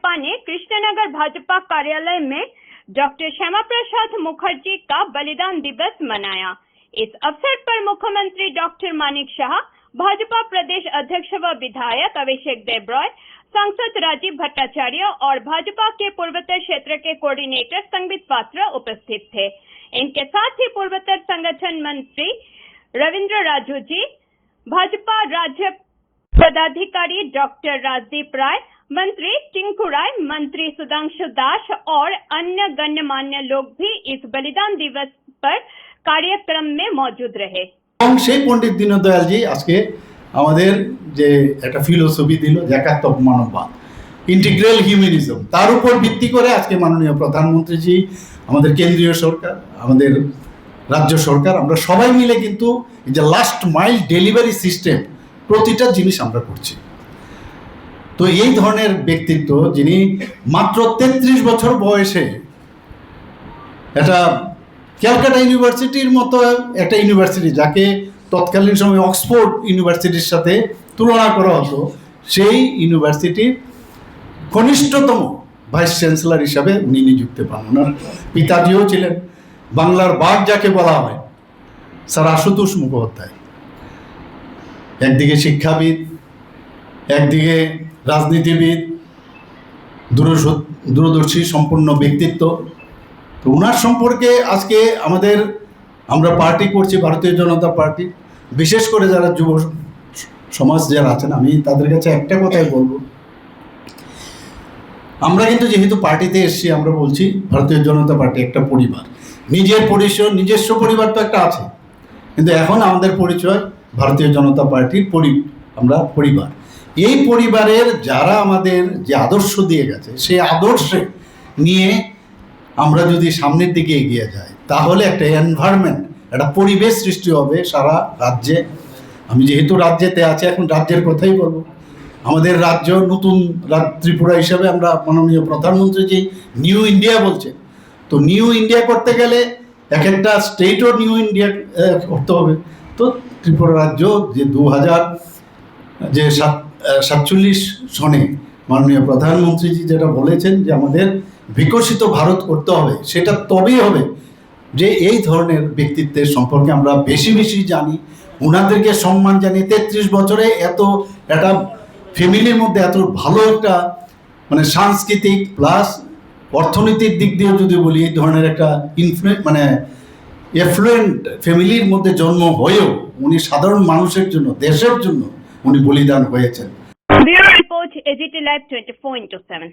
भाजपा ने कृष्णनगर भाजपा कार्यालय में डॉक्टर श्यामा प्रसाद मुखर्जी का बलिदान दिवस मनाया। इस अवसर पर मुख्यमंत्री डॉक्टर मानिक शाह, भाजपा प्रदेश अध्यक्ष व विधायक अभिषेक देबरॉय, सांसद राजीव भट्टाचार्य और भाजपा के पूर्वोत्तर क्षेत्र के कोऑर्डिनेटर संबित पात्र उपस्थित थे। इनके साथ ही पूर्वोत्तर संगठन मंत्री रविंद्र राजू जी, भाजपा राज्य पदाधिकारी डॉक्टर राजदीप राय, मंत्री टिंकू राय, मंत्री सुधांशु दास और अन्य गण्यमान्य लोग भी इस बलिदान दिवस पर कार्यक्रम में मौजूद रहे। সেই পণ্ডিত দীনদয়াল জি আজকে আমাদের যে একটা ফিলোসফি দিল একাত্মক মানববাদ, ইন্টিগ্রাল হিউম্যানিজম, তার উপর ভিত্তি করে আজকে মাননীয় প্রধানমন্ত্রী জি, আমাদের কেন্দ্রীয় সরকার, আমাদের রাজ্য সরকার, আমরা সবাই মিলে কিন্তু এই যে লাস্ট মাইল ডেলিভারি সিস্টেম প্রতিটা জিনিস আমরা করছি। তো এই ধরনের ব্যক্তিত্ব যিনি মাত্র 33 বছর বয়সে একটা ক্যালকাটা ইউনিভার্সিটির মতো একটা ইউনিভার্সিটি, যাকে তৎকালীন সময় অক্সফোর্ড ইউনিভার্সিটির সাথে তুলনা করা হতো, সেই ইউনিভার্সিটির কনিষ্ঠতম ভাইস চ্যান্সেলর হিসাবে উনি নিযুক্ত পান। ওনার পিতাজিও ছিলেন বাংলার বাঘ যাকে বলা হয়, স্যার আশুতোষ মুখোপাধ্যায়। একদিকে শিক্ষাবিদ, একদিকে রাজনীতিবিদ, দূরদর্শী সম্পন্ন ব্যক্তিত্ব। তো ওনার সম্পর্কে আজকে আমরা পার্টি করছি, ভারতীয় জনতা পার্টি, বিশেষ করে যারা যুব সমাজ যারা আছেন, আমি তাদের কাছে একটা কথাই বলবো, আমরা কিন্তু যেহেতু পার্টিতে এসেছি, আমরা বলছি ভারতীয় জনতা পার্টি একটা পরিবার, নিজস্ব পরিবার তো একটা আছে, কিন্তু এখন আমাদের পরিচয় ভারতীয় জনতা পার্টির আমরা পরিবার। এই পরিবারের যারা আমাদের যে আদর্শ দিয়ে গেছে, সেই আদর্শে নিয়ে আমরা যদি সামনের দিকে এগিয়ে যাই, তাহলে একটা এনভায়রনমেন্ট, একটা পরিবেশ সৃষ্টি হবে সারা রাজ্যে। আমি যেহেতু রাজ্যেতে আছি, এখন রাজ্যের কথাই বলবো। আমাদের রাজ্য নতুন ত্রিপুরা হিসাবে আমরা মাননীয় প্রধানমন্ত্রী যে নিউ ইন্ডিয়া বলছে, তো নিউ ইন্ডিয়া করতে গেলে এক একটা স্টেটও নিউ ইন্ডিয়া করতে হবে। তো ত্রিপুরা রাজ্য যে 2047 সনে মাননীয় প্রধানমন্ত্রীজি যেটা বলেছেন যে আমাদের বিকশিত ভারত করতে হবে, সেটা তবেই হবে যে এই ধরনের ব্যক্তিত্বের সম্পর্কে আমরা বেশি বেশি জানি, ওনাদেরকে সম্মান জানি। 33 বছরে একটা ফ্যামিলির মধ্যে এত ভালো একটা সাংস্কৃতিক প্লাস অর্থনৈতিক দিক দিয়ে যদি বলি, এই ধরনের একটা এফ্লুয়েন্ট ফ্যামিলির মধ্যে জন্ম হয়েও উনি সাধারণ মানুষের জন্য, দেশের জন্য উনি বলিদান হয়েছেন। Bureau report, AGT live 24/7।